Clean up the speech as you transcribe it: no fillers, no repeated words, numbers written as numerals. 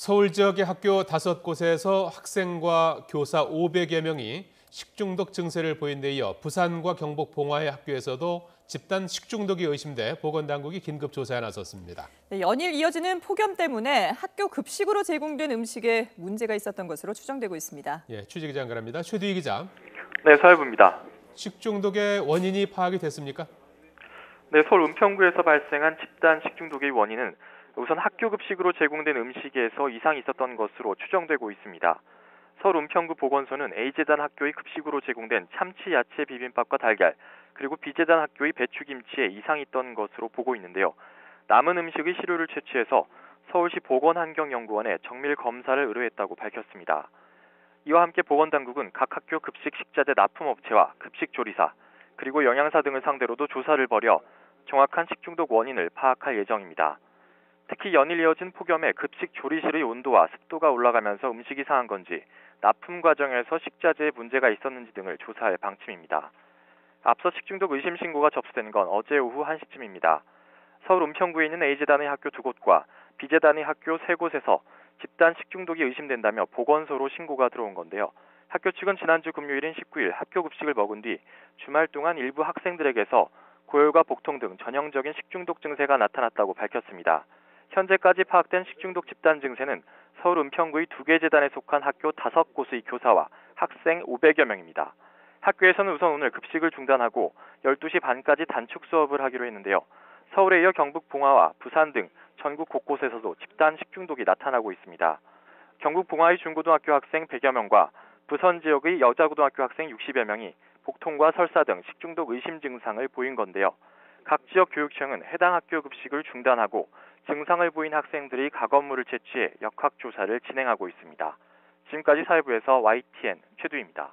서울 지역의 학교 5곳에서 학생과 교사 500여 명이 식중독 증세를 보인 데 이어 부산과 경북 봉화의 학교에서도 집단 식중독이 의심돼 보건당국이 긴급 조사에 나섰습니다. 네, 연일 이어지는 폭염 때문에 학교 급식으로 제공된 음식에 문제가 있었던 것으로 추정되고 있습니다. 예, 취재기자 연결합니다. 최두희 기자. 네, 서해부입니다. 식중독의 원인이 파악이 됐습니까? 네, 서울 은평구에서 발생한 집단 식중독의 원인은 우선 학교 급식으로 제공된 음식에서 이상이 있었던 것으로 추정되고 있습니다. 서울 은평구 보건소는 A재단 학교의 급식으로 제공된 참치 야채 비빔밥과 달걀, 그리고 B재단 학교의 배추김치에 이상이 있던 것으로 보고 있는데요. 남은 음식의 시료를 채취해서 서울시 보건환경연구원에 정밀 검사를 의뢰했다고 밝혔습니다. 이와 함께 보건당국은 각 학교 급식 식자재 납품업체와 급식조리사, 그리고 영양사 등을 상대로도 조사를 벌여 정확한 식중독 원인을 파악할 예정입니다. 특히 연일 이어진 폭염에 급식 조리실의 온도와 습도가 올라가면서 음식이 상한 건지, 납품 과정에서 식자재에 문제가 있었는지 등을 조사할 방침입니다. 앞서 식중독 의심 신고가 접수된 건 어제 오후 1시쯤입니다. 서울 은평구에 있는 A재단의 학교 2곳과 B재단의 학교 3곳에서 집단 식중독이 의심된다며 보건소로 신고가 들어온 건데요. 학교 측은 지난주 금요일인 19일 학교 급식을 먹은 뒤 주말 동안 일부 학생들에게서 고열과 복통 등 전형적인 식중독 증세가 나타났다고 밝혔습니다. 현재까지 파악된 식중독 집단 증세는 서울 은평구의 2개 재단에 속한 학교 5곳의 교사와 학생 500여 명입니다. 학교에서는 우선 오늘 급식을 중단하고 12시 반까지 단축 수업을 하기로 했는데요. 서울에 이어 경북 봉화와 부산 등 전국 곳곳에서도 집단 식중독이 나타나고 있습니다. 경북 봉화의 중고등학교 학생 100여 명과 부산 지역의 여자고등학교 학생 60여 명이 복통과 설사 등 식중독 의심 증상을 보인 건데요. 각 지역 교육청은 해당 학교 급식을 중단하고 증상을 보인 학생들이 각 업무를 채취해 역학조사를 진행하고 있습니다. 지금까지 사회부에서 YTN 최두희입니다.